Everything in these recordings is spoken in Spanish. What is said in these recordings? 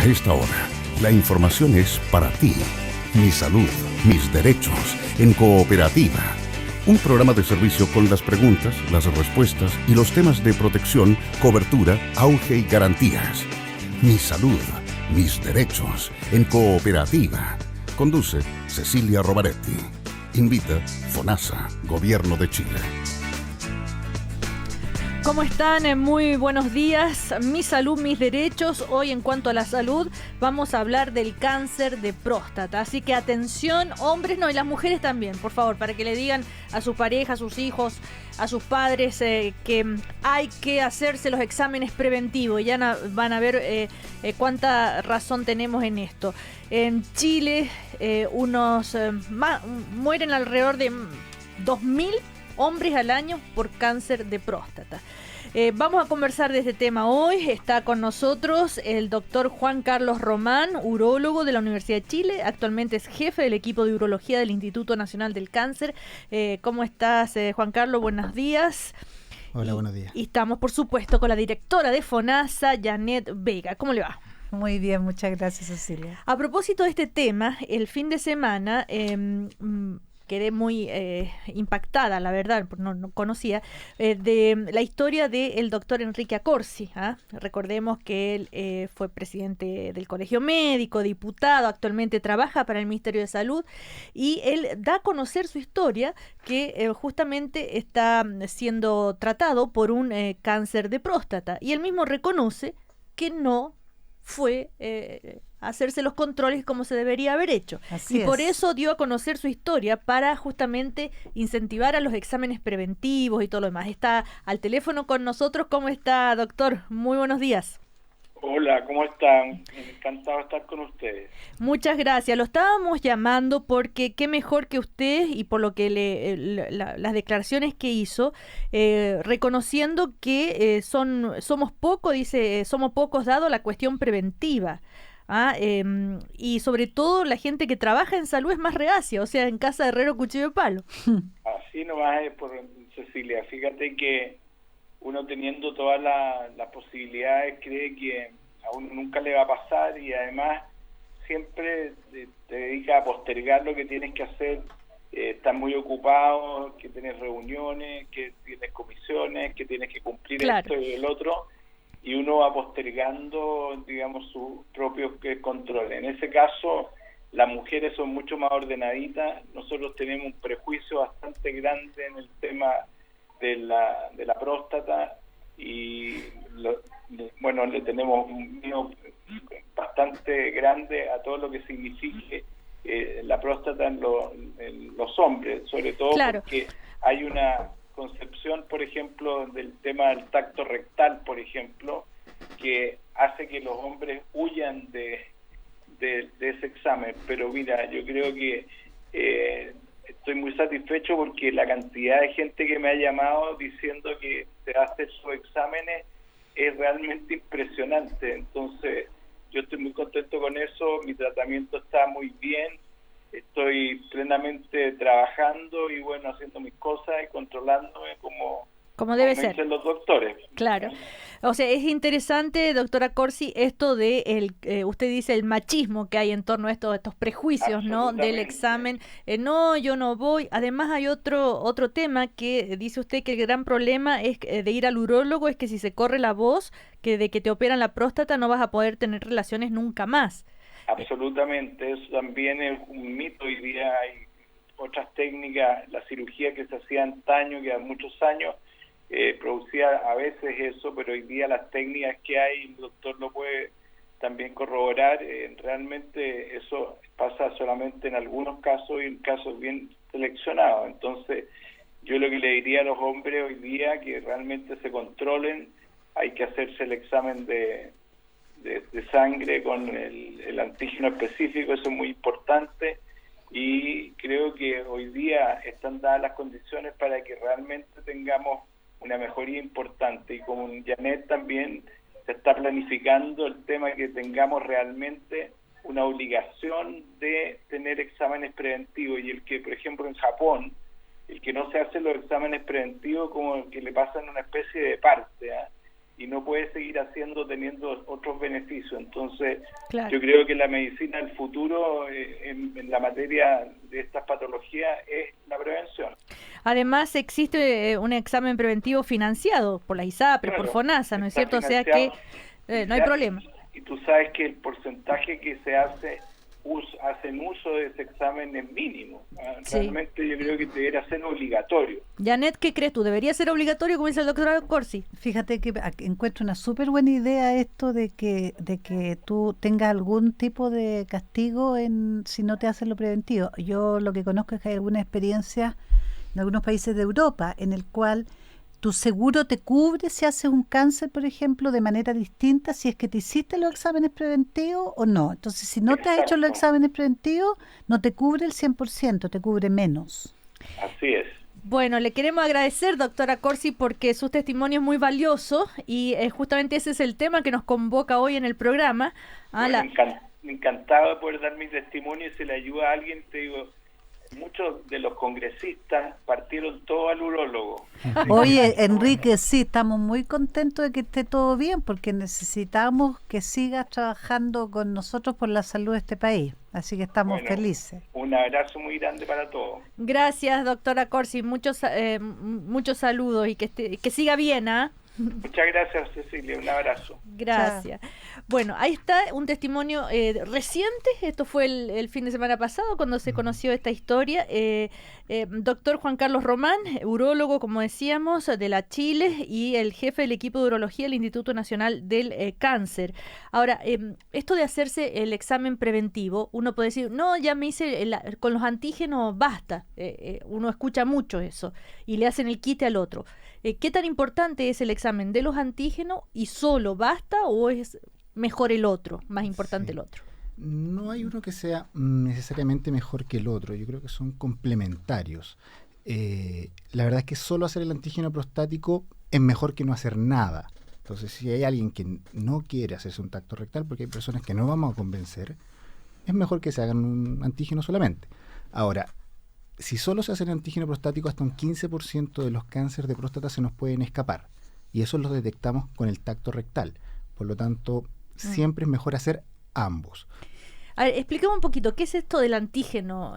A esta hora, la información es para ti. Mi salud, mis derechos, en Cooperativa. Un programa de servicio con las preguntas, las respuestas y los temas de protección, cobertura, auge y garantías. Mi salud, mis derechos, en Cooperativa. Conduce Cecilia Rovaretti. Invita FONASA, Gobierno de Chile. ¿Cómo están? Muy buenos días. Mi salud, mis derechos. Hoy, en cuanto a la salud, vamos a hablar del cáncer de próstata. Así que atención, hombres, no, y las mujeres también, por favor, para que le digan a su pareja, a sus hijos, a sus padres que hay que hacerse los exámenes preventivos. Ya van a ver cuánta razón tenemos en esto. En Chile, mueren alrededor de 2.000 hombres al año por cáncer de próstata. Vamos a conversar de este tema hoy. Está con nosotros el doctor Juan Carlos Román, urólogo de la Universidad de Chile. Actualmente es jefe del equipo de urología del Instituto Nacional del Cáncer. ¿Cómo estás, Juan Carlos? Buenos días. Hola, buenos días. Y estamos, por supuesto, con la directora de FONASA, Janet Vega. ¿Cómo le va? Muy bien, muchas gracias, Cecilia. A propósito de este tema, el fin de semana quedé muy impactada, la verdad, no conocía, de la historia del doctor Enrique Accorsi. Recordemos que él fue presidente del Colegio Médico, diputado, actualmente trabaja para el Ministerio de Salud, y él da a conocer su historia, que justamente está siendo tratado por un cáncer de próstata, y él mismo reconoce que no fue hacerse los controles como se debería haber hecho. Así por es. eso dio a conocer su historia, para justamente incentivar a los exámenes preventivos y todo lo demás. Está al teléfono con nosotros. ¿Cómo está, doctor? Muy buenos días. Hola, ¿cómo están? Encantado de estar con ustedes. Muchas gracias. Lo estábamos llamando porque qué mejor que usted, y por lo que las declaraciones que hizo, reconociendo que somos pocos dado a la cuestión preventiva. Y sobre todo la gente que trabaja en salud es más reacia, o sea, en casa de herrero cuchillo de palo. Así nomás es, Cecilia. Fíjate que uno, teniendo todas las posibilidades, cree que a uno nunca le va a pasar, y además siempre te dedicas a postergar lo que tienes que hacer. Estás muy ocupado, que tienes reuniones, que tienes comisiones, que tienes que cumplir esto y el otro, y uno va postergando, digamos, sus propios controles. En ese caso, las mujeres son mucho más ordenaditas. Nosotros tenemos un prejuicio bastante grande en el tema de la próstata, y le tenemos un miedo bastante grande a todo lo que signifique la próstata en los hombres, sobre todo porque hay una concepción, por ejemplo, del tema del tacto rectal, por ejemplo, que hace que los hombres huyan de ese examen. Pero mira, yo creo que estoy muy satisfecho, porque la cantidad de gente que me ha llamado diciendo que se hace sus exámenes es realmente impresionante. Entonces, yo estoy muy contento con eso. Mi tratamiento está muy bien. Estoy plenamente trabajando y haciendo mis cosas y controlándome como debe me ser. dicen los doctores. Claro. O sea, es interesante, doctora Accorsi, esto de usted dice el machismo que hay en torno a estos prejuicios, ¿no? Del examen. No, yo no voy. Además hay otro tema que dice usted, que el gran problema es de ir al urólogo es que si se corre la voz que de que te operan la próstata no vas a poder tener relaciones nunca más. Absolutamente, eso también es un mito. Hoy día hay otras técnicas, la cirugía que se hacía antaño, que a muchos años producía a veces eso, pero hoy día las técnicas que hay, el doctor lo puede también corroborar, realmente eso pasa solamente en algunos casos y en casos bien seleccionados. Entonces, yo lo que le diría a los hombres hoy día, que realmente se controlen. Hay que hacerse el examen de sangre con el antígeno específico, eso es muy importante, y creo que hoy día están dadas las condiciones para que realmente tengamos una mejoría importante, y como Janet también se está planificando el tema que tengamos realmente una obligación de tener exámenes preventivos, y el que, por ejemplo, en Japón, el que no se hace los exámenes preventivos, como que le pasan una especie de parte, y no puede seguir teniendo otros beneficios. Entonces, Claro. yo creo que la medicina del futuro en la materia de estas patologías es la prevención. Además, existe un examen preventivo financiado por la ISAPRE, Claro, por FONASA, ¿no es está cierto? O sea que financiado. no hay problema. Y tú sabes que el porcentaje que se hacen uso de ese examen es mínimo. Sí. Realmente yo creo que debería ser obligatorio. Janet, ¿qué crees tú? ¿Debería ser obligatorio, como dice el doctor Corsi? Fíjate que encuentro una súper buena idea esto de que tú tengas algún tipo de castigo si no te hacen lo preventivo. Yo lo que conozco es que hay algunas experiencias en algunos países de Europa en el cual tu seguro te cubre si haces un cáncer, por ejemplo, de manera distinta si es que te hiciste los exámenes preventivos o no. Entonces, si no te has hecho los exámenes preventivos, no te cubre el 100%, te cubre menos. Así es. Bueno, le queremos agradecer, doctora Corsi, porque su testimonio es muy valioso y justamente ese es el tema que nos convoca hoy en el programa. Bueno, encantado de poder dar mi testimonio y si le ayuda a alguien, te digo, muchos de los congresistas partieron todo al urólogo. Oye, Enrique, sí, estamos muy contentos de que esté todo bien porque necesitamos que sigas trabajando con nosotros por la salud de este país. Así que estamos felices. Un abrazo muy grande para todos. Gracias, doctora Corsi. Muchos saludos y que siga bien, ¿ah? Muchas gracias, Cecilia. Un abrazo. Gracias. Bueno, ahí está un testimonio reciente. Esto fue el fin de semana pasado cuando se conoció esta historia. Doctor Juan Carlos Román, urólogo, como decíamos, de la Chile y el jefe del equipo de urología del Instituto Nacional del Cáncer. Ahora, esto de hacerse el examen preventivo, uno puede decir, no, ya me hice con los antígenos, basta. Uno escucha mucho eso y le hacen el quite al otro. ¿Qué tan importante es el examen de los antígenos y solo basta o es mejor el otro, más importante el otro? No hay uno que sea necesariamente mejor que el otro, yo creo que son complementarios. La verdad es que solo hacer el antígeno prostático es mejor que no hacer nada. Entonces, si hay alguien que no quiere hacerse un tacto rectal, porque hay personas que no vamos a convencer, es mejor que se hagan un antígeno solamente. Ahora, si solo se hace el antígeno prostático, hasta un 15% de los cánceres de próstata se nos pueden escapar. Y eso lo detectamos con el tacto rectal. Por lo tanto, siempre es mejor hacer ambos. A ver, explícame un poquito, ¿qué es esto del antígeno?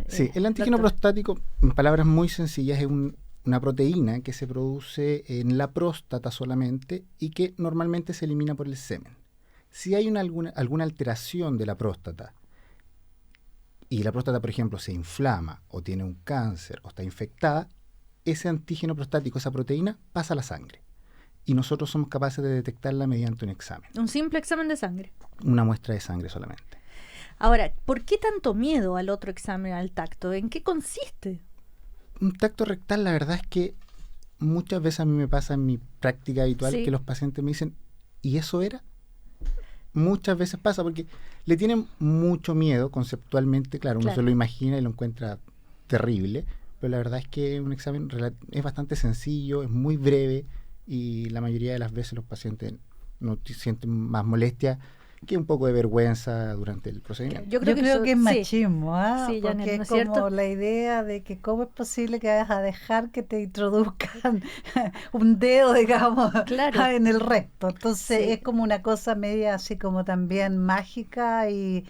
Sí, el antígeno prostático, en palabras muy sencillas, es una proteína que se produce en la próstata solamente y que normalmente se elimina por el semen. Si hay alguna alteración de la próstata, y la próstata, por ejemplo, se inflama o tiene un cáncer o está infectada, ese antígeno prostático, esa proteína, pasa a la sangre. Y nosotros somos capaces de detectarla mediante un examen. Un simple examen de sangre. Una muestra de sangre solamente. Ahora, ¿por qué tanto miedo al otro examen, al tacto? ¿En qué consiste? Un tacto rectal, la verdad es que muchas veces a mí me pasa en mi práctica habitual que los pacientes me dicen, ¿y eso era? Muchas veces pasa porque le tienen mucho miedo conceptualmente, claro, uno se lo imagina y lo encuentra terrible, pero la verdad es que un examen es bastante sencillo, es muy breve y la mayoría de las veces los pacientes no sienten más molestia que un poco de vergüenza durante el procedimiento. Yo creo que es machismo, sí, porque Janet, ¿no es es cierto? como la idea de que cómo es posible que vayas a dejar que te introduzcan un dedo, digamos, en el recto. Entonces es como una cosa media así como también mágica y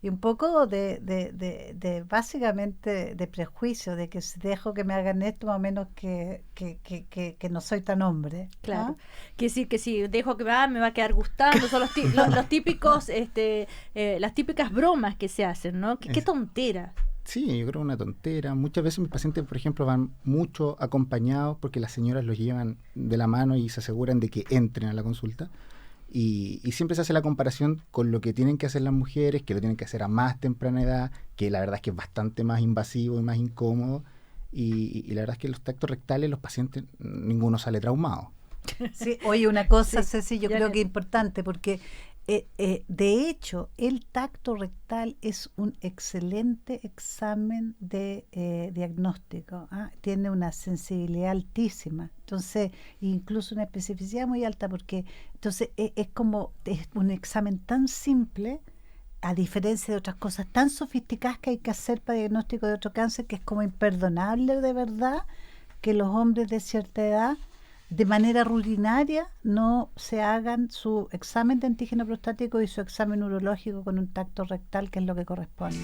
un poco de básicamente de prejuicio, de que si dejo que me hagan esto, más o menos que no soy tan hombre. Claro. Que si dejo que me va a quedar gustando, son los típicos, las típicas bromas que se hacen, ¿no? Qué tontera. Sí, yo creo una tontera. Muchas veces mis pacientes, por ejemplo, van mucho acompañados porque las señoras los llevan de la mano y se aseguran de que entren a la consulta. Y siempre se hace la comparación con lo que tienen que hacer las mujeres, que lo tienen que hacer a más temprana edad, que la verdad es que es bastante más invasivo y más incómodo. Y la verdad es que los tactos rectales, los pacientes, ninguno sale traumado. Sí, oye, una cosa, Ceci, yo creo que es importante porque de hecho el tacto rectal es un excelente examen de diagnóstico, tiene una sensibilidad altísima, entonces incluso una especificidad muy alta porque entonces es un examen tan simple a diferencia de otras cosas tan sofisticadas que hay que hacer para diagnóstico de otro cáncer, que es como imperdonable de verdad que los hombres de cierta edad de manera rutinaria no se hagan su examen de antígeno prostático y su examen urológico con un tacto rectal, que es lo que corresponde.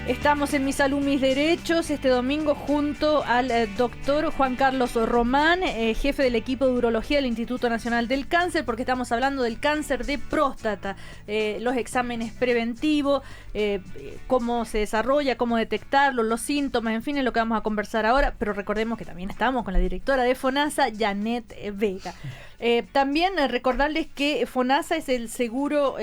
Estamos en Mi Salud, Mis Derechos este domingo junto al doctor Juan Carlos Román, jefe del equipo de urología del Instituto Nacional del Cáncer, porque estamos hablando del cáncer de próstata, los exámenes preventivos, cómo se desarrolla, cómo detectarlo, los síntomas, en fin, es lo que vamos a conversar ahora, pero recordemos que también estamos con la directora de FONASA, Janet Vega. También recordarles que FONASA es el seguro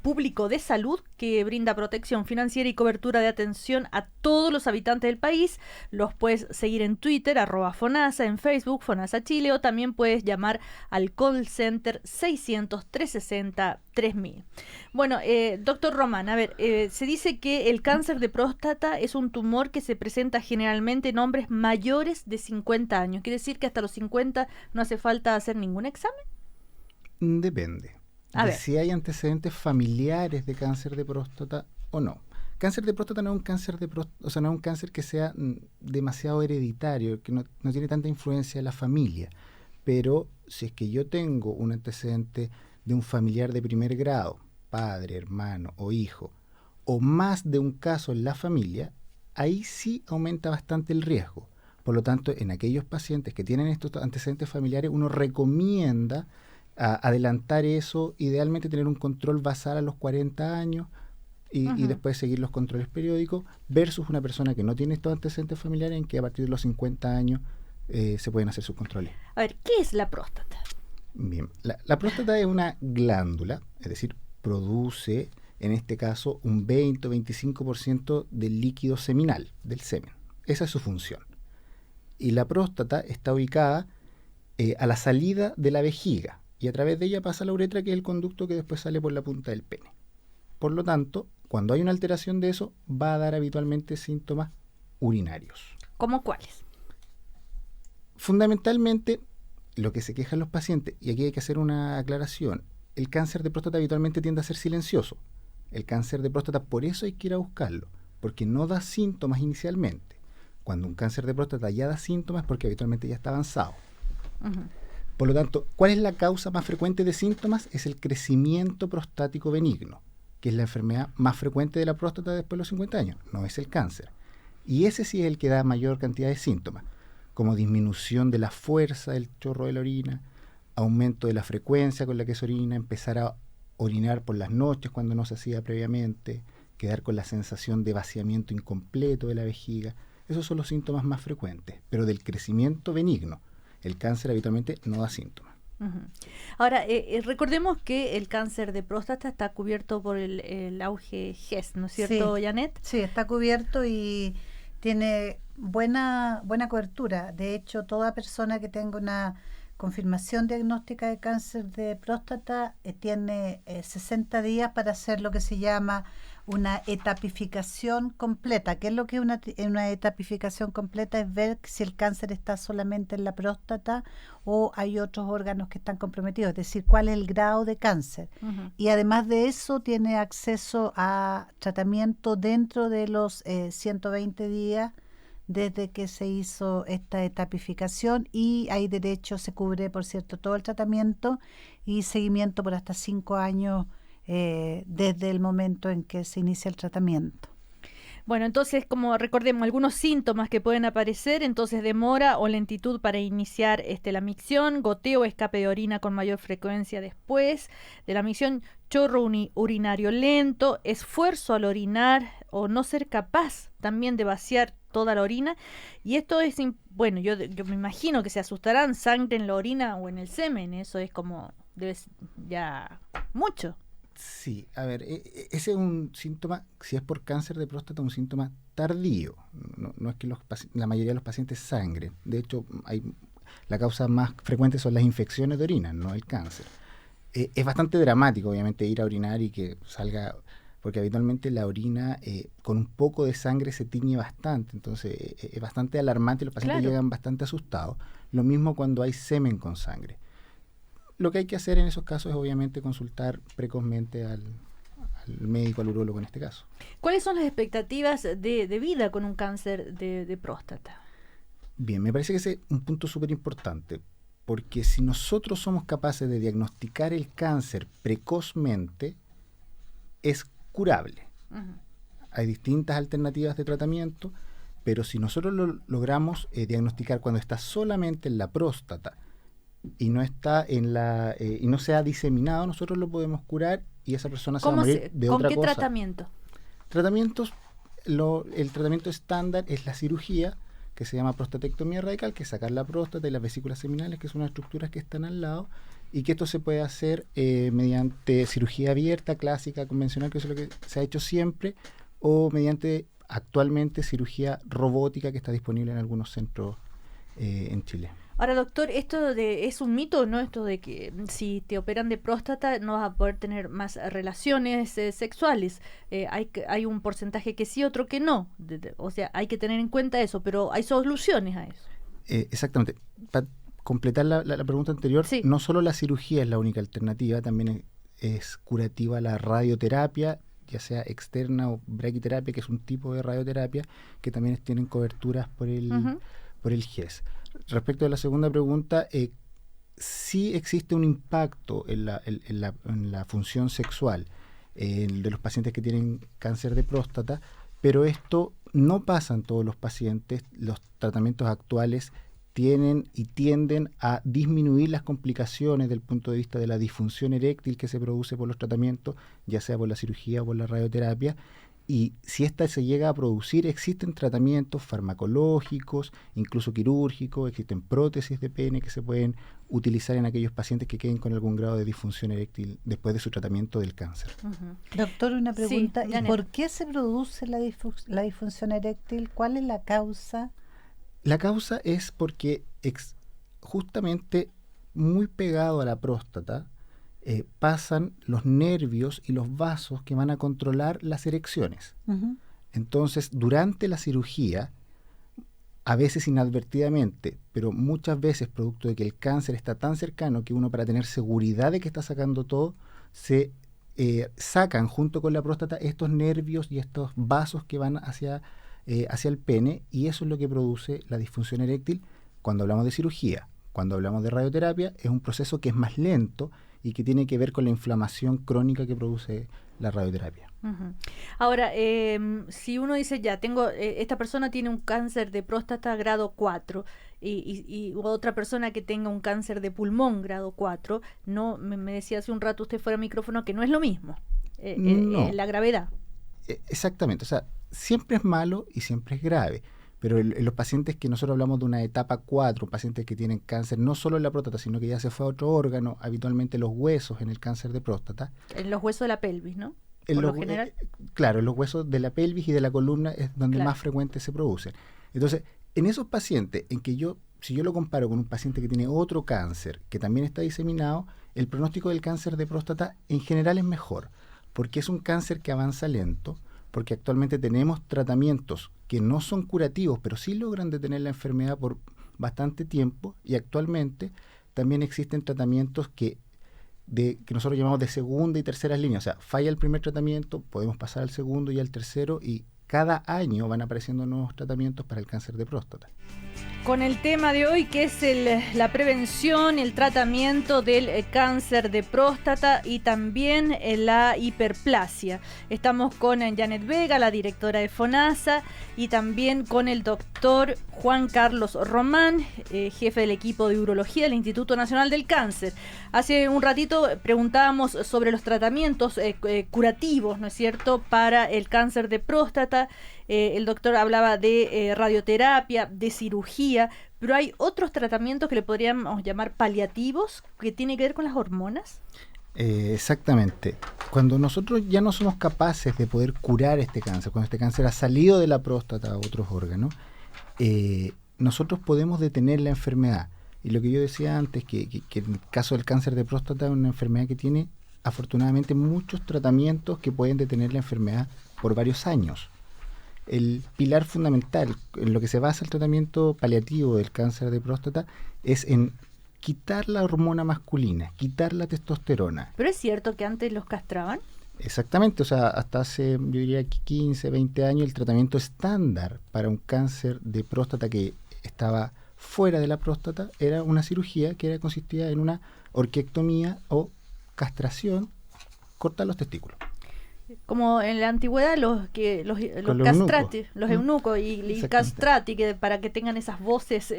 público de salud que brinda protección financiera y cobertura de atención a todos los habitantes del país. Los puedes seguir en Twitter, @FONASA, en Facebook, FONASA Chile, o también puedes llamar al call center 600-360-3000. Bueno, doctor Román, a ver, se dice que el cáncer de próstata es un tumor que se presenta generalmente en hombres mayores de 50 años. ¿Quiere decir que hasta los 50 no hace falta hacer ningún examen? Depende de si hay antecedentes familiares de cáncer de próstata o no. Cáncer de próstata no es un cáncer de próstata, o sea, no es un cáncer que sea demasiado hereditario, que no tiene tanta influencia en la familia. Pero si es que yo tengo un antecedente de un familiar de primer grado, padre, hermano o hijo, o más de un caso en la familia, ahí sí aumenta bastante el riesgo. Por lo tanto, en aquellos pacientes que tienen estos antecedentes familiares, uno recomienda adelantar eso, idealmente tener un control basal a los 40 años y después seguir los controles periódicos, versus una persona que no tiene estos antecedentes familiares, en que a partir de los 50 años se pueden hacer sus controles. A ver, ¿qué es la próstata? Bien, la próstata es una glándula, es decir, produce, en este caso, un 20 o 25% del líquido seminal, del semen. Esa es su función. Y la próstata está ubicada a la salida de la vejiga, y a través de ella pasa la uretra, que es el conducto que después sale por la punta del pene. Por lo tanto, cuando hay una alteración de eso, va a dar habitualmente síntomas urinarios. ¿Cómo cuáles? Fundamentalmente, lo que se quejan los pacientes, y aquí hay que hacer una aclaración, el cáncer de próstata habitualmente tiende a ser silencioso. El cáncer de próstata, por eso hay que ir a buscarlo, porque no da síntomas inicialmente. Cuando un cáncer de próstata ya da síntomas, es porque habitualmente ya está avanzado. Por lo tanto, ¿cuál es la causa más frecuente de síntomas? Es el crecimiento prostático benigno, que es la enfermedad más frecuente de la próstata después de los 50 años, no es el cáncer. Y ese sí es el que da mayor cantidad de síntomas, como disminución de la fuerza del chorro de la orina, aumento de la frecuencia con la que se orina, empezar a orinar por las noches cuando no se hacía previamente, quedar con la sensación de vaciamiento incompleto de la vejiga. Esos son los síntomas más frecuentes, pero del crecimiento benigno. El cáncer habitualmente no da síntomas. Ahora, recordemos que el cáncer de próstata está cubierto por el auge GES, ¿no es cierto, Janet? Sí, está cubierto y tiene buena cobertura. De hecho, toda persona que tenga una confirmación diagnóstica de cáncer de próstata tiene 60 días para hacer lo que se llama una etapificación completa. ¿Qué es lo que es una etapificación completa? Es ver si el cáncer está solamente en la próstata o hay otros órganos que están comprometidos, es decir, cuál es el grado de cáncer. Y además de eso tiene acceso a tratamiento dentro de los 120 días desde que se hizo esta etapificación, y hay derecho, se cubre, por cierto, todo el tratamiento y seguimiento por hasta 5 años desde el momento en que se inicia el tratamiento. Bueno, entonces, como recordemos, algunos síntomas que pueden aparecer, entonces demora o lentitud para iniciar la micción, goteo o escape de orina con mayor frecuencia después de la micción, chorro urinario lento, esfuerzo al orinar o no ser capaz también de vaciar toda la orina. Y esto es, bueno, yo me imagino que se asustarán, sangre en la orina o en el semen, eso es como, debe ya mucho. Sí, a ver, ese es un síntoma, si es por cáncer de próstata, un síntoma tardío. No es que la mayoría de los pacientes sangren. De hecho, la causa más frecuente son las infecciones de orina, no el cáncer. Es bastante dramático, obviamente, ir a orinar y que salga, porque habitualmente la orina con un poco de sangre se tiñe bastante, entonces es bastante alarmante y los pacientes llegan bastante asustados. Lo mismo cuando hay semen con sangre. Lo que hay que hacer en esos casos es obviamente consultar precozmente al médico, al urólogo en este caso. ¿Cuáles son las expectativas de vida con un cáncer de próstata? Bien, me parece que ese es un punto súper importante. porque si nosotros somos capaces de diagnosticar el cáncer precozmente, es curable. Hay distintas alternativas de tratamiento, pero si nosotros lo logramos diagnosticar cuando está solamente en la próstata y no está y no se ha diseminado, nosotros lo podemos curar y esa persona se va a morir de otra cosa. ¿Con qué tratamiento? Tratamientos, el tratamiento estándar es la cirugía, que se llama prostatectomía radical, que es sacar la próstata y las vesículas seminales, que son las estructuras que están al lado, y que esto se puede hacer mediante cirugía abierta, clásica, convencional, que eso es lo que se ha hecho siempre, o mediante actualmente cirugía robótica, que está disponible en algunos centros en Chile. Ahora, doctor, ¿es un mito, no? Esto de que si te operan de próstata no vas a poder tener más relaciones sexuales. Hay un porcentaje que sí, otro que no. O sea, hay que tener en cuenta eso, pero hay soluciones a eso. Exactamente. Para completar la pregunta anterior, sí. No solo la cirugía es la única alternativa, también es curativa la radioterapia, ya sea externa o braquiterapia, que es un tipo de radioterapia, que también tienen coberturas por el GES. Respecto a la segunda pregunta, sí existe un impacto en la función sexual de los pacientes que tienen cáncer de próstata, pero esto no pasa en todos los pacientes. Los tratamientos actuales tienen y tienden a disminuir las complicaciones del punto de vista de la disfunción eréctil que se produce por los tratamientos, ya sea por la cirugía o por la radioterapia. Y si esta se llega a producir, existen tratamientos farmacológicos, incluso quirúrgicos, existen prótesis de pene que se pueden utilizar en aquellos pacientes que queden con algún grado de disfunción eréctil después de su tratamiento del cáncer. Doctor, una pregunta, sí, ¿y por qué se produce la disfunción eréctil? ¿Cuál es la causa? La causa es porque justamente muy pegado a la próstata, pasan los nervios y los vasos que van a controlar las erecciones. Entonces, durante la cirugía, a veces inadvertidamente, pero muchas veces producto de que el cáncer está tan cercano que uno, para tener seguridad de que está sacando todo, se sacan junto con la próstata estos nervios y estos vasos que van hacia el pene, y eso es lo que produce la disfunción eréctil cuando hablamos de cirugía. Cuando hablamos de radioterapia, es un proceso que es más lento y que tiene que ver con la inflamación crónica que produce la radioterapia. Ahora, si uno dice, ya, esta persona tiene un cáncer de próstata grado 4 y otra persona que tenga un cáncer de pulmón grado 4, no, me decía hace un rato usted fuera de micrófono que no es lo mismo, no. La gravedad. Exactamente, o sea, siempre es malo y siempre es grave. Pero en los pacientes que nosotros hablamos de una etapa 4, pacientes que tienen cáncer no solo en la próstata, sino que ya se fue a otro órgano, habitualmente los huesos en el cáncer de próstata. En los huesos de la pelvis, ¿no? Por lo general. Claro, en los huesos de la pelvis y de la columna es donde más frecuente se producen. Entonces, en esos pacientes, si yo lo comparo con un paciente que tiene otro cáncer, que también está diseminado, el pronóstico del cáncer de próstata en general es mejor, porque es un cáncer que avanza lento, porque actualmente tenemos tratamientos que no son curativos, pero sí logran detener la enfermedad por bastante tiempo, y actualmente también existen tratamientos que nosotros llamamos de segunda y tercera línea. O sea, falla el primer tratamiento, podemos pasar al segundo y al tercero, y cada año van apareciendo nuevos tratamientos para el cáncer de próstata. Con el tema de hoy, que es la prevención, el tratamiento del cáncer de próstata y también la hiperplasia. Estamos con Janet Vega, la directora de FONASA, y también con el doctor Juan Carlos Román, jefe del equipo de urología del Instituto Nacional del Cáncer. Hace un ratito preguntábamos sobre los tratamientos curativos, ¿no es cierto?, para el cáncer de próstata. El doctor hablaba de radioterapia, de cirugía, pero hay otros tratamientos que le podríamos llamar paliativos, que tienen que ver con las hormonas. Exactamente. Cuando nosotros ya no somos capaces de poder curar este cáncer, cuando este cáncer ha salido de la próstata a otros órganos, nosotros podemos detener la enfermedad. Y lo que yo decía antes, que en el caso del cáncer de próstata es una enfermedad que tiene afortunadamente muchos tratamientos que pueden detener la enfermedad por varios años. El pilar fundamental en lo que se basa el tratamiento paliativo del cáncer de próstata es en quitar la hormona masculina, quitar la testosterona. ¿Pero es cierto que antes los castraban? Exactamente, o sea, hasta hace, yo diría, 15, 20 años, el tratamiento estándar para un cáncer de próstata que estaba fuera de la próstata era una cirugía que consistía en una orquiectomía o castración, cortar los testículos. Como en la antigüedad los castrati, los eunucos y castrati, para que tengan esas voces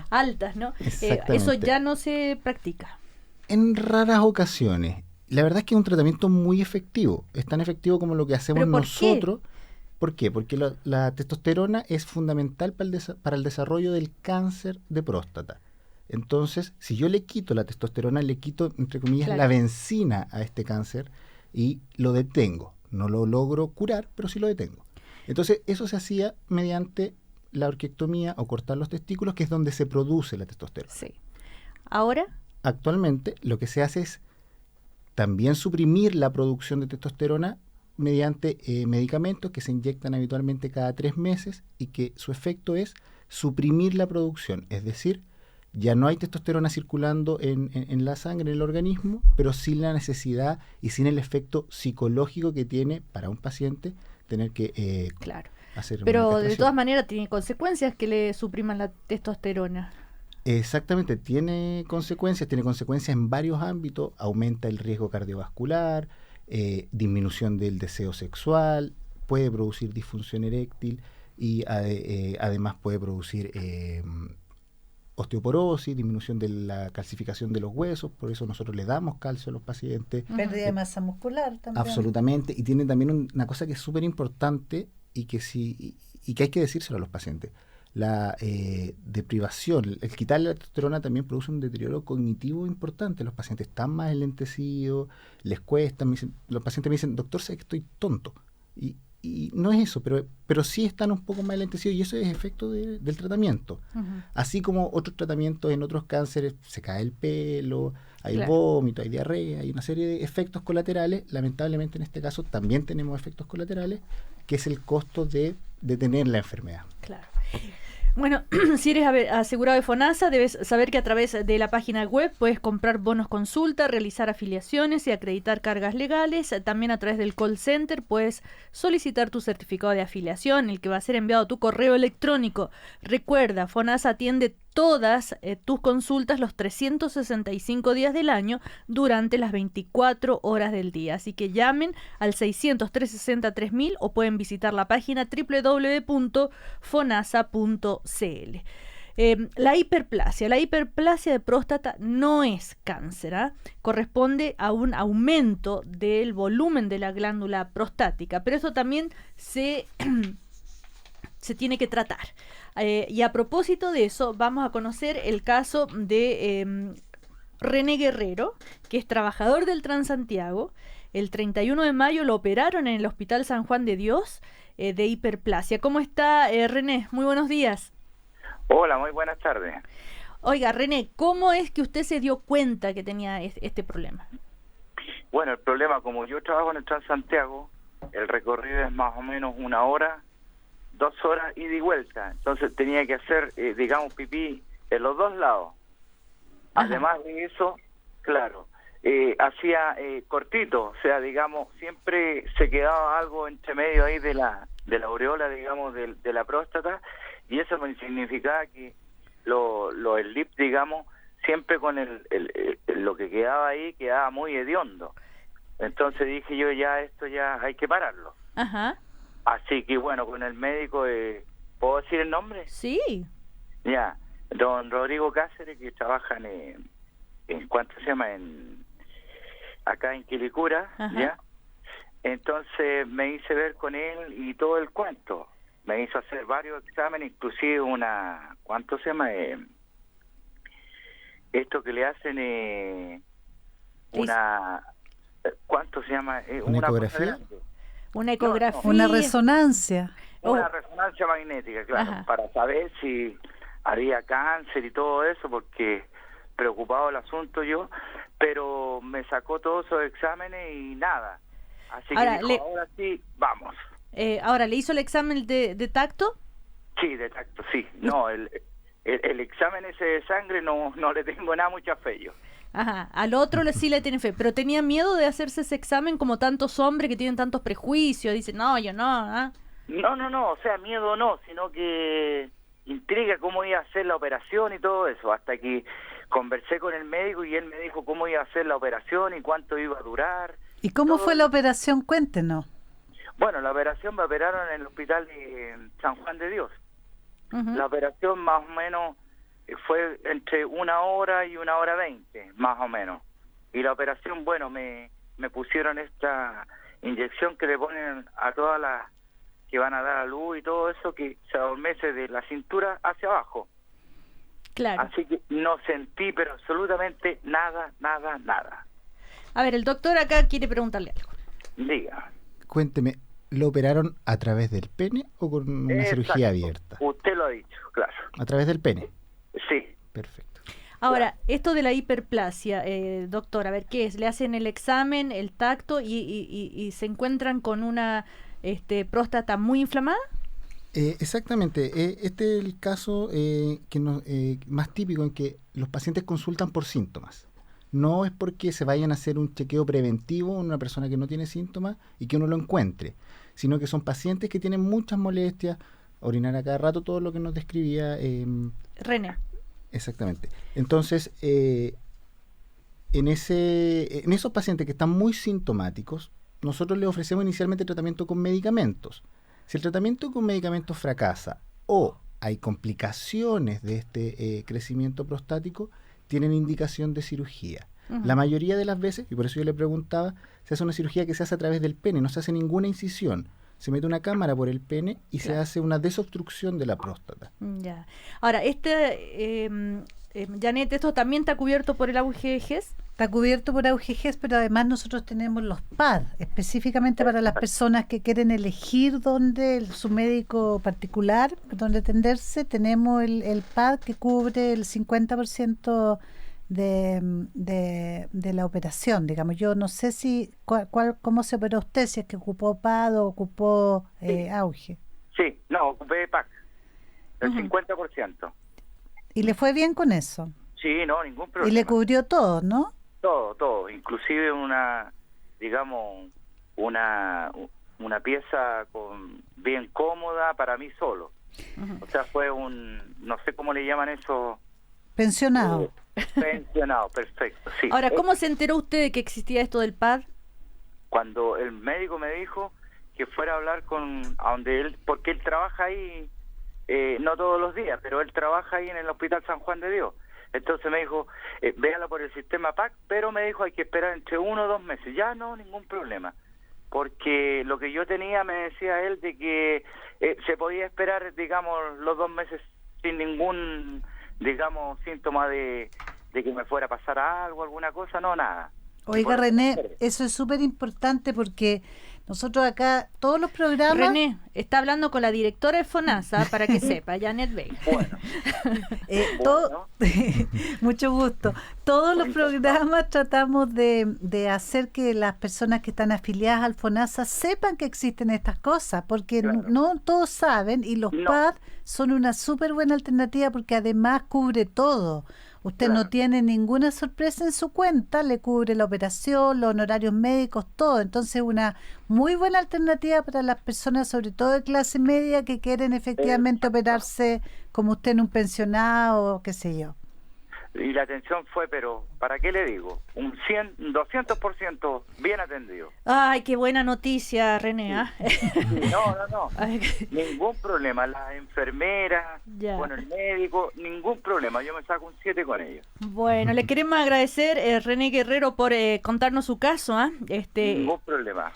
altas, ¿no? Eso ya no se practica. En raras ocasiones. La verdad es que es un tratamiento muy efectivo. Es tan efectivo como lo que hacemos nosotros. ¿Por qué? Porque la testosterona es fundamental para el desarrollo del cáncer de próstata. Entonces, si yo le quito la testosterona, le quito, entre comillas, la benzina a este cáncer y lo detengo. No lo logro curar, pero sí lo detengo. Entonces, eso se hacía mediante la orquiectomía o cortar los testículos, que es donde se produce la testosterona. Sí. Ahora, actualmente, lo que se hace es también suprimir la producción de testosterona mediante medicamentos que se inyectan habitualmente cada 3 meses y que su efecto es suprimir la producción, es decir, ya no hay testosterona circulando en la sangre, en el organismo, pero sin la necesidad y sin el efecto psicológico que tiene para un paciente tener que hacer una pero castración. De todas maneras tiene consecuencias que le supriman la testosterona. Exactamente, tiene consecuencias en varios ámbitos, aumenta el riesgo cardiovascular, disminución del deseo sexual, puede producir disfunción eréctil y además puede producir osteoporosis, disminución de la calcificación de los huesos, por eso nosotros le damos calcio a los pacientes. Pérdida de masa muscular también. Absolutamente, y tiene también una cosa que es súper importante y que hay que decírselo a los pacientes. La deprivación, el quitarle la testosterona también produce un deterioro cognitivo importante. Los pacientes están más enlentecidos, les cuesta. Los pacientes me dicen, doctor, sé que estoy tonto. Y no es eso, pero sí están un poco más enlentecidos y eso es efecto del tratamiento. Uh-huh. Así como otros tratamientos en otros cánceres, se cae el pelo, hay vómito, hay diarrea, hay una serie de efectos colaterales. Lamentablemente en este caso también tenemos efectos colaterales, que es el costo de tener la enfermedad. Claro. Bueno, si eres asegurado de FONASA, debes saber que a través de la página web puedes comprar bonos consulta, realizar afiliaciones y acreditar cargas legales. También a través del call center puedes solicitar tu certificado de afiliación, el que va a ser enviado a tu correo electrónico. Recuerda, FONASA atiende todas tus consultas los 365 días del año durante las 24 horas del día. Así que llamen al 600-360-3000 o pueden visitar la página www.fonasa.cl. La hiperplasia de próstata no es cáncer, corresponde a un aumento del volumen de la glándula prostática, pero eso también se tiene que tratar. Y a propósito de eso, vamos a conocer el caso de René Guerrero, que es trabajador del Transantiago. El 31 de mayo lo operaron en el Hospital San Juan de Dios de hiperplasia. ¿Cómo está, René? Muy buenos días. Hola, muy buenas tardes. Oiga, René, ¿cómo es que usted se dio cuenta que tenía este problema? Bueno, el problema, como yo trabajo en el Transantiago, el recorrido es más o menos 1 hora, 2 horas ida y vuelta. Entonces tenía que hacer, digamos, pipí en los 2 lados. Ajá. Además de eso, claro, hacía cortito, o sea, digamos, siempre se quedaba algo entre medio ahí de la aureola, digamos, de la próstata, y eso me significaba que el lip, digamos, siempre con lo que quedaba ahí quedaba muy hediondo. Entonces dije yo, esto ya hay que pararlo. Ajá. Así que bueno, con el médico, ¿puedo decir el nombre? Sí. Ya, don Rodrigo Cáceres, que trabaja en ¿cuánto se llama? Acá en Quilicura. Ajá. Ya. Entonces me hice ver con él y todo el cuento. Me hizo hacer varios exámenes, inclusive ¿cuánto se llama? Esto que le hacen ¿cuánto se llama? ¿Una ecografía? Una ecografía. No. Una resonancia. Una resonancia magnética, claro. Ajá. Para saber si había cáncer y todo eso, porque preocupado el asunto yo, pero me sacó todos esos exámenes y nada. Así que ahora sí, vamos. Ahora, ¿le hizo el examen de tacto? Sí, de tacto, sí. No, el examen ese de sangre no le tengo mucha fe yo. Ajá, al otro sí le tiene fe, pero tenía miedo de hacerse ese examen como tantos hombres que tienen tantos prejuicios, dicen, no, yo no, ¿ah? No, o sea, miedo no, sino que intriga cómo iba a hacer la operación y todo eso, hasta que conversé con el médico y él me dijo cómo iba a hacer la operación y cuánto iba a durar. ¿Y cómo todo. fue la operación? Cuéntenos. Bueno, la operación me operaron en el hospital de San Juan de Dios. La operación más o menos fue entre 1 hora y 1 hora 20, más o menos. Y la operación, bueno, me pusieron esta inyección que le ponen a todas las que van a dar a luz y todo eso, que se adormece de la cintura hacia abajo. Claro. Así que no sentí, pero absolutamente nada. A ver, el doctor acá quiere preguntarle algo. Diga. Cuénteme, ¿lo operaron a través del pene o con una Exacto. cirugía abierta? Usted lo ha dicho, claro. A través del pene. Sí. Perfecto. Ahora, esto de la hiperplasia, doctor, a ver, ¿qué es? ¿Le hacen el examen, el tacto y se encuentran con una próstata muy inflamada? Exactamente. Este es el caso más típico en que los pacientes consultan por síntomas. No es porque se vayan a hacer un chequeo preventivo en una persona que no tiene síntomas y que uno lo encuentre, sino que son pacientes que tienen muchas molestias, orinar a cada rato, todo lo que nos describía René. Exactamente. Entonces, en esos pacientes que están muy sintomáticos, nosotros les ofrecemos inicialmente tratamiento con medicamentos. Si el tratamiento con medicamentos fracasa o hay complicaciones de este crecimiento prostático, tienen indicación de cirugía. La mayoría de las veces, y por eso yo le preguntaba, se hace una cirugía que se hace a través del pene, no se hace ninguna incisión. Se mete una cámara por el pene y se hace una desobstrucción de la próstata. Ya. Ahora, Janet, ¿esto también está cubierto por el AUGGES? Está cubierto por AUGGES, pero además nosotros tenemos los PAD, específicamente para las personas que quieren elegir su médico particular, donde atenderse. Tenemos el PAD que cubre el 50% de la operación, digamos. Yo no sé cómo se operó usted, si es que ocupó PAD o ocupó AUGE. Sí, no, ocupé PAC, el 50%. ¿Y le fue bien con eso? Sí, no, ningún problema. Y le cubrió todo, ¿no? Todo, inclusive una pieza bien cómoda para mí solo. O sea, fue no sé cómo le llaman eso. Pensionado. Pensionado, perfecto, sí. Ahora, ¿cómo se enteró usted de que existía esto del PAD? Cuando el médico me dijo que fuera a hablar a donde él, porque él trabaja ahí, no todos los días, pero él trabaja ahí en el Hospital San Juan de Dios. Entonces me dijo, véala por el sistema PAC, pero me dijo hay que esperar entre 1 o 2 meses. Ya no, ningún problema. Porque lo que yo tenía, me decía él, de que se podía esperar, digamos, los 2 meses sin ningún, digamos, síntoma de que me fuera a pasar algo, alguna cosa, no, nada. Oiga, René, eso es súper importante porque nosotros acá, todos los programas... René, está hablando con la directora de FONASA, para que sepa, Janet Vega. Bueno. Mucho gusto. Todos los programas tratamos de hacer que las personas que están afiliadas al FONASA sepan que existen estas cosas, porque no todos saben, y los PAD son una súper buena alternativa porque además cubre todo. Usted no tiene ninguna sorpresa en su cuenta, le cubre la operación, los honorarios médicos, todo. Entonces, una muy buena alternativa para las personas, sobre todo de clase media, que quieren efectivamente operarse como usted en un pensionado o qué sé yo. Y la atención fue, pero ¿para qué le digo? Un 200% bien atendido. Ay, qué buena noticia, René. No. Ningún problema. Las enfermeras, bueno, el médico, ningún problema. Yo me saco un 7 con ellos. Bueno, le queremos agradecer, René Guerrero, por contarnos su caso. Ningún problema.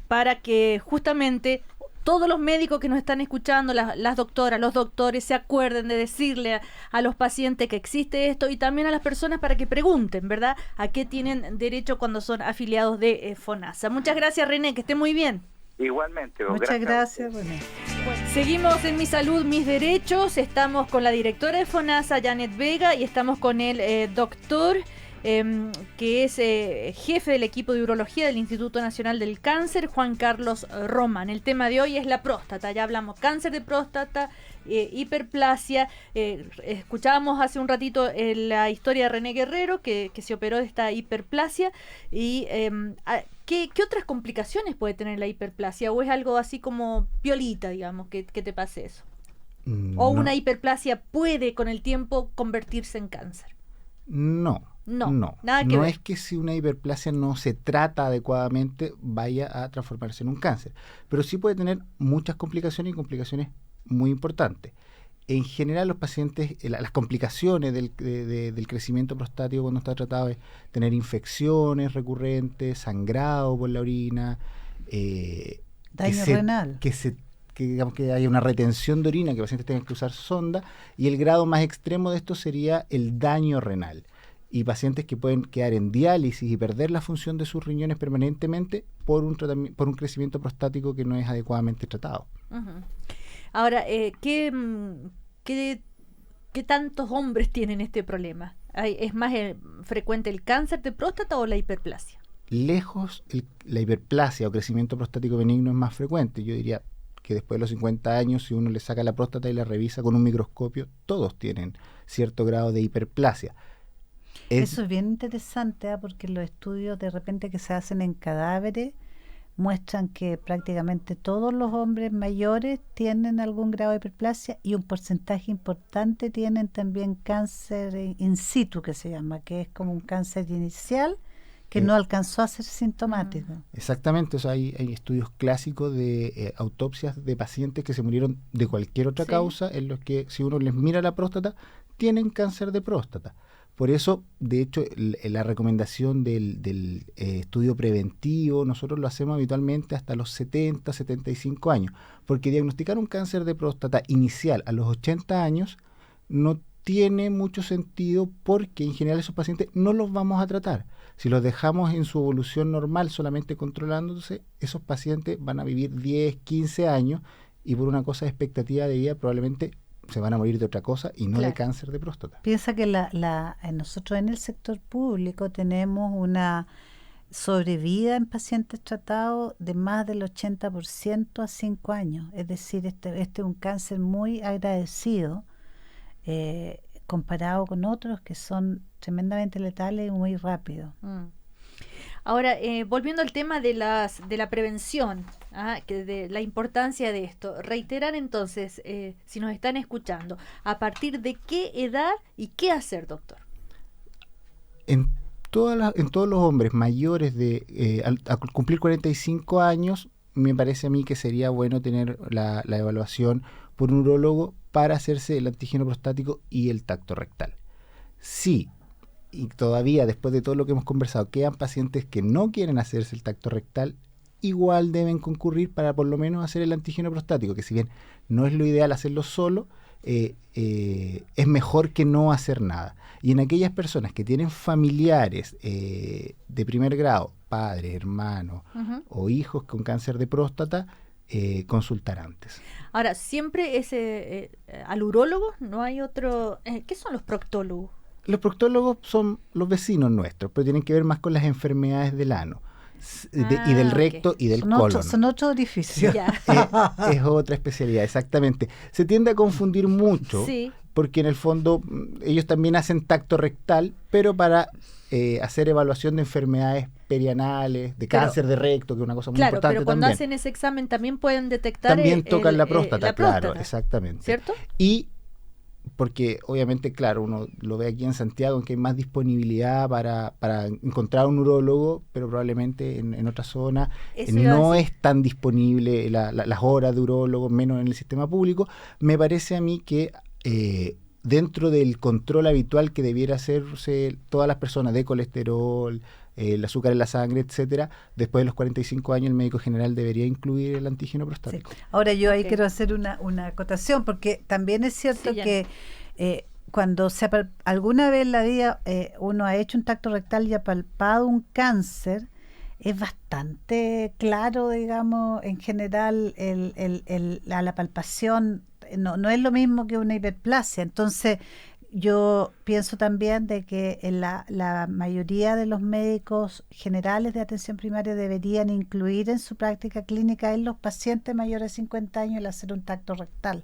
Para que justamente todos los médicos que nos están escuchando, las doctoras, los doctores, se acuerden de decirle a los pacientes que existe esto y también a las personas para que pregunten, ¿verdad?, a qué tienen derecho cuando son afiliados de FONASA. Muchas gracias, René, que esté muy bien. Igualmente. Muchas gracias, René. Bueno, seguimos en Mi Salud, Mis Derechos. Estamos con la directora de FONASA, Janet Vega, y estamos con el doctor... que es jefe del equipo de urología del Instituto Nacional del Cáncer, Juan Carlos Román. El tema de hoy es la próstata. Ya hablamos cáncer de próstata, hiperplasia. Escuchábamos hace un ratito la historia de René Guerrero, que se operó de esta hiperplasia. Y ¿qué otras complicaciones puede tener la hiperplasia? ¿O es algo así como piolita, digamos, que te pase eso? ¿O No. una hiperplasia puede con el tiempo convertirse en cáncer? No, nada que no ver. es que si una hiperplasia no se trata adecuadamente vaya a transformarse en un cáncer, pero sí puede tener muchas complicaciones y complicaciones muy importantes. En general los pacientes, las complicaciones del crecimiento prostático cuando está tratado es tener infecciones recurrentes, sangrado por la orina, Daño renal. que digamos que haya una retención de orina, que los pacientes tengan que usar sonda, y el grado más extremo de esto sería el daño renal. Y pacientes que pueden quedar en diálisis y perder la función de sus riñones permanentemente por un crecimiento prostático que no es adecuadamente tratado. Ujú. Ahora, ¿qué tantos hombres tienen este problema? ¿Es más frecuente el cáncer de próstata o la hiperplasia? Lejos, la hiperplasia o crecimiento prostático benigno es más frecuente. Yo diría que después de los 50 años, si uno le saca la próstata y la revisa con un microscopio, todos tienen cierto grado de hiperplasia. Eso es bien interesante, porque los estudios de repente que se hacen en cadáveres muestran que prácticamente todos los hombres mayores tienen algún grado de hiperplasia y un porcentaje importante tienen también cáncer in situ, que se llama, que es como un cáncer inicial que no alcanzó a ser sintomático. Exactamente, o sea, hay estudios clásicos de autopsias de pacientes que se murieron de cualquier otra causa, en los que si uno les mira la próstata, tienen cáncer de próstata. Por eso, de hecho, la recomendación del estudio preventivo, nosotros lo hacemos habitualmente hasta los 70, 75 años, porque diagnosticar un cáncer de próstata inicial a los 80 años no tiene mucho sentido, porque en general esos pacientes no los vamos a tratar. Si los dejamos en su evolución normal, solamente controlándose, esos pacientes van a vivir 10, 15 años y por una cosa de expectativa de vida probablemente se van a morir de otra cosa y no de cáncer de próstata. Piensa que nosotros en el sector público tenemos una sobrevida en pacientes tratados de más del 80% a 5 años. Es decir, este es un cáncer muy agradecido comparado con otros que son tremendamente letales y muy rápidos. Ahora, volviendo al tema de la prevención, de la importancia de esto, reiterar entonces, si nos están escuchando, ¿a partir de qué edad y qué hacer, doctor? En todos los hombres mayores al cumplir 45 años, me parece a mí que sería bueno tener la evaluación por un urólogo para hacerse el antígeno prostático y el tacto rectal. Sí, y todavía después de todo lo que hemos conversado, quedan pacientes que no quieren hacerse el tacto rectal, igual deben concurrir para por lo menos hacer el antígeno prostático, que si bien no es lo ideal hacerlo solo, es mejor que no hacer nada. Y en aquellas personas que tienen familiares de primer grado, padres, hermanos o hijos con cáncer de próstata, consultar antes. Ahora, siempre es al urólogo, no hay otro... ¿Qué son los proctólogos? Los proctólogos son los vecinos nuestros, pero tienen que ver más con las enfermedades del ano y del recto y del colon. Son otros orificios. Es otra especialidad, exactamente. Se tiende a confundir mucho, porque en el fondo ellos también hacen tacto rectal, pero para hacer evaluación de enfermedades perianales, de cáncer de recto, que es una cosa muy importante. Pero cuando también hacen ese examen también pueden detectar... También tocan la próstata, claro, exactamente. ¿Cierto? Y porque obviamente, claro, uno lo ve aquí en Santiago, en que hay más disponibilidad para encontrar un urólogo, pero probablemente en otra zona no es tan disponible las horas de urólogo, menos en el sistema público. Me parece a mí que dentro del control habitual que debiera hacerse todas las personas de colesterol, el azúcar en la sangre, etcétera, después de los 45 años el médico general debería incluir el antígeno prostático. Sí. Ahora yo ahí quiero hacer una acotación, porque también es cierto que cuando alguna vez en la vida uno ha hecho un tacto rectal y ha palpado un cáncer, es bastante claro, digamos, en general la palpación no es lo mismo que una hiperplasia. Entonces yo pienso también de que la mayoría de los médicos generales de atención primaria deberían incluir en su práctica clínica en los pacientes mayores de 50 años el hacer un tacto rectal,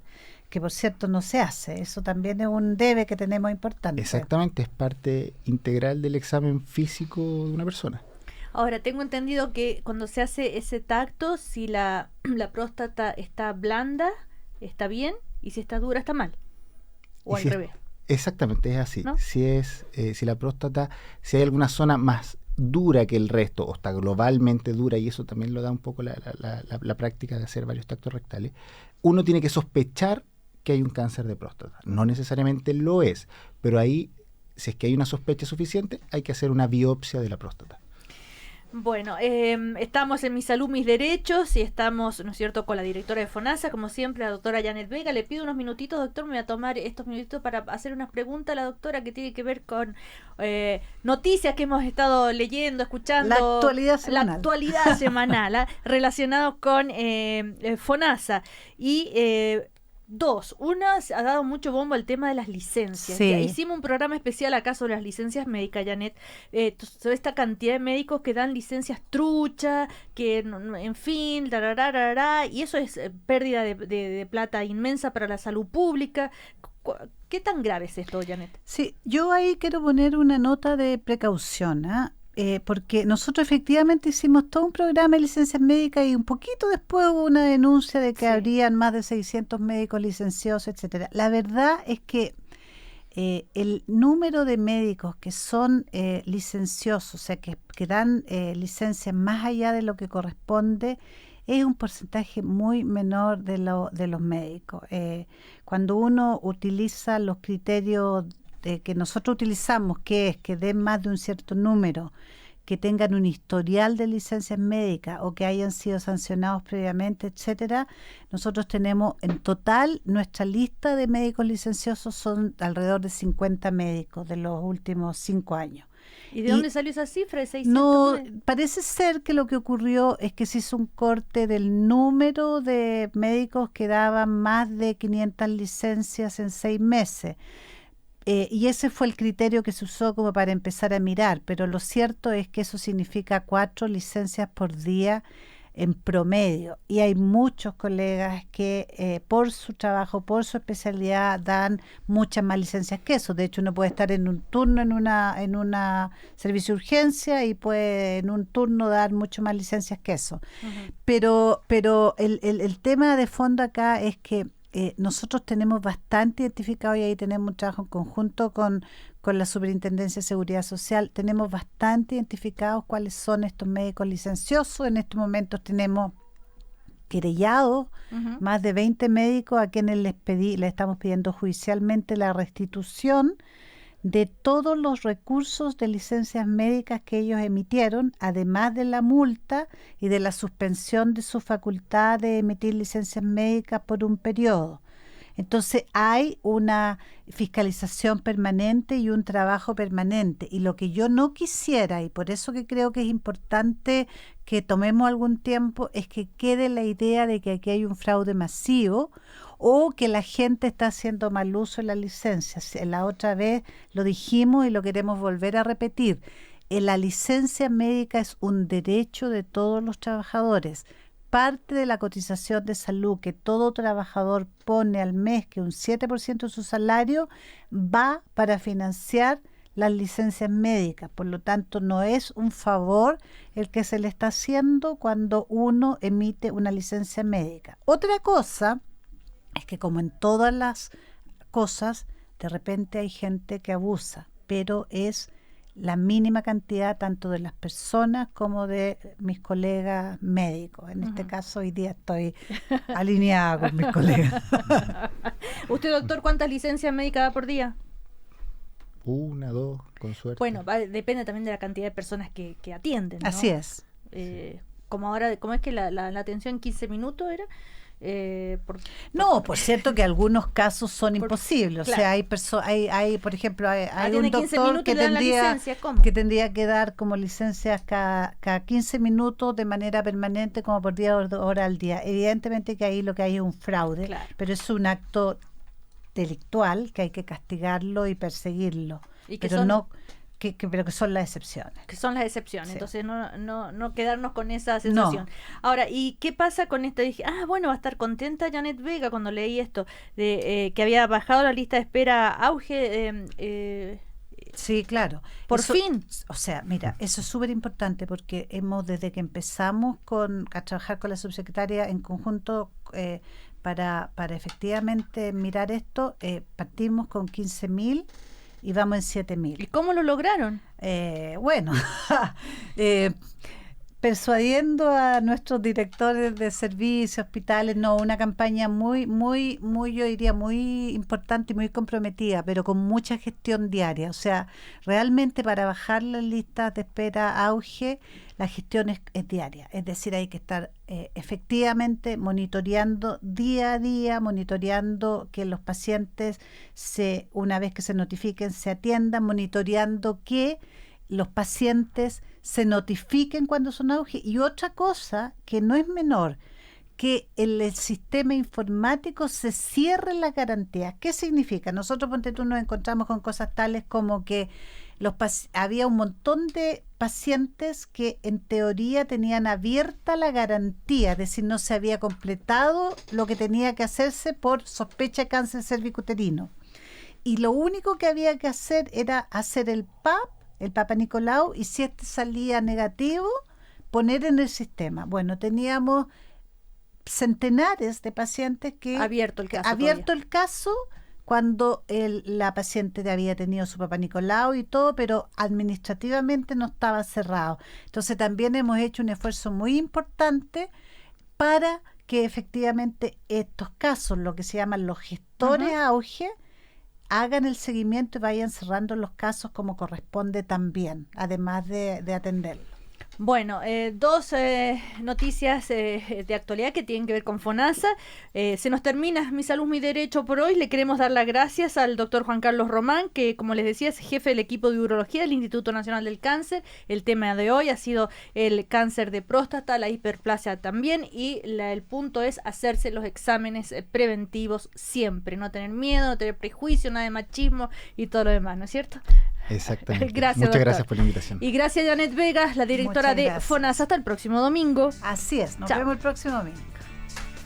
que por cierto no se hace. Eso también es un debe que tenemos importante. Exactamente, es parte integral del examen físico de una persona. Ahora, tengo entendido que cuando se hace ese tacto, si la próstata está blanda, está bien, y si está dura está mal, o al revés. Exactamente, es así. ¿No? Si la próstata, si hay alguna zona más dura que el resto, o está globalmente dura, y eso también lo da un poco la práctica de hacer varios tactos rectales, uno tiene que sospechar que hay un cáncer de próstata. No necesariamente lo es, pero ahí, si es que hay una sospecha suficiente, hay que hacer una biopsia de la próstata. Bueno, estamos en Mi Salud, Mis Derechos y estamos, ¿no es cierto?, con la directora de FONASA, como siempre, la doctora Janet Vega. Le pido unos minutitos, doctor, me voy a tomar estos minutitos para hacer unas preguntas a la doctora que tiene que ver con noticias que hemos estado leyendo, escuchando. La actualidad semanal. Relacionados con FONASA. Y una, ha dado mucho bombo al tema de las licencias. Sí. Hicimos un programa especial acá sobre las licencias médicas, Janet, sobre esta cantidad de médicos que dan licencias truchas, que en fin, y eso es pérdida de plata inmensa para la salud pública. ¿Qué tan grave es esto, Janet? Sí, yo ahí quiero poner una nota de precaución, porque nosotros efectivamente hicimos todo un programa de licencias médicas y un poquito después hubo una denuncia de que habrían más de 600 médicos licenciosos, etcétera. La verdad es que el número de médicos que son licenciosos, o sea, que dan licencias más allá de lo que corresponde, es un porcentaje muy menor de los médicos. Cuando uno utiliza los criterios que nosotros utilizamos, que es que den más de un cierto número, que tengan un historial de licencias médicas o que hayan sido sancionados previamente, etcétera, nosotros tenemos en total, nuestra lista de médicos licenciosos son alrededor de 50 médicos de los últimos 5 años. ¿Y de dónde salió esa cifra de 600? No, parece ser que lo que ocurrió es que se hizo un corte del número de médicos que daban más de 500 licencias en 6 meses. Y ese fue el criterio que se usó como para empezar a mirar, pero lo cierto es que eso significa 4 licencias por día en promedio. Y hay muchos colegas que por su trabajo, por su especialidad, dan muchas más licencias que eso. De hecho, uno puede estar en un turno en una servicio de urgencia y puede en un turno dar mucho más licencias que eso. Uh-huh. Pero el tema de fondo acá es que nosotros tenemos bastante identificado, y ahí tenemos un trabajo en conjunto con la Superintendencia de Seguridad Social, tenemos bastante identificados cuáles son estos médicos licenciosos. En estos momentos tenemos querellados más de 20 médicos a quienes les estamos pidiendo judicialmente la restitución de todos los recursos de licencias médicas que ellos emitieron, además de la multa y de la suspensión de su facultad de emitir licencias médicas por un periodo. Entonces hay una fiscalización permanente y un trabajo permanente. Y lo que yo no quisiera, y por eso que creo que es importante que tomemos algún tiempo, es que quede la idea de que aquí hay un fraude masivo o que la gente está haciendo mal uso de las licencias. La otra vez lo dijimos y lo queremos volver a repetir. La licencia médica es un derecho de todos los trabajadores. Parte de la cotización de salud que todo trabajador pone al mes, que un 7% de su salario, va para financiar las licencias médicas. Por lo tanto, no es un favor el que se le está haciendo cuando uno emite una licencia médica. Otra cosa es que, como en todas las cosas, de repente hay gente que abusa, pero es la mínima cantidad tanto de las personas como de mis colegas médicos. En este caso, hoy día estoy alineada con mis colegas. ¿Usted, doctor, cuántas licencias médicas da por día? 1, 2, con suerte. Bueno, depende también de la cantidad de personas que atienden, ¿no? Así es. Como ahora, ¿cómo es que la atención en 15 minutos era? Por cierto que algunos casos son imposibles. Claro. O sea, hay por ejemplo, hay un doctor que tendría que dar como licencias cada 15 minutos de manera permanente, como por 10 horas al día. Evidentemente que ahí lo que hay es un fraude, claro, pero es un acto delictual que hay que castigarlo y perseguirlo. ¿Y pero no pero que son las excepciones. Que son las excepciones, sí. Entonces no quedarnos con esa sensación. No. Ahora, ¿y qué pasa con esto? Dije, bueno, va a estar contenta Janet Vega cuando leí esto, de que había bajado la lista de espera auge. Sí, claro. Por fin. O sea, mira, eso es súper importante porque desde que empezamos a trabajar con la subsecretaria en conjunto para efectivamente mirar esto, partimos con 15.000 y vamos en 7.000. ¿Y cómo lo lograron? Bueno, persuadiendo a nuestros directores de servicios, hospitales, no, una campaña muy, yo diría, muy importante y muy comprometida, pero con mucha gestión diaria. O sea, realmente para bajar las listas de espera auge, la gestión es diaria. Es decir, hay que estar efectivamente monitoreando día a día, monitoreando que los pacientes, una vez que se notifiquen, se atiendan, monitoreando que los pacientes se notifiquen cuando son auge. Y otra cosa que no es menor, que el sistema informático se cierre las garantías. ¿Qué significa? Nosotros, ponte tú, nos encontramos con cosas tales como que había un montón de pacientes que en teoría tenían abierta la garantía, es decir, no se había completado lo que tenía que hacerse por sospecha de cáncer cervicuterino. Y lo único que había que hacer era hacer el PAP, el Papa Nicolau, y si este salía negativo, poner en el sistema. Bueno, teníamos centenares de pacientes que abierto el caso cuando la paciente había tenido su Papa Nicolau y todo, pero administrativamente no estaba cerrado. Entonces también hemos hecho un esfuerzo muy importante para que efectivamente estos casos, lo que se llaman los gestores auge, hagan el seguimiento y vayan cerrando los casos como corresponde también, además de atenderlo. Bueno, dos noticias de actualidad que tienen que ver con FONASA. Se nos termina Mi Salud, Mi Derecho por hoy. Le queremos dar las gracias al doctor Juan Carlos Román, que como les decía es jefe del equipo de urología del Instituto Nacional del Cáncer. El tema de hoy ha sido el cáncer de próstata, la hiperplasia también, y el punto es hacerse los exámenes preventivos siempre, no tener miedo, no tener prejuicio, nada de machismo y todo lo demás, ¿no es cierto? Exactamente. Gracias, Muchas doctor. Gracias por la invitación. Y gracias, Janet Vegas, la directora de FONASA. Hasta el próximo domingo. Así es, nos Chao. vemos el próximo domingo.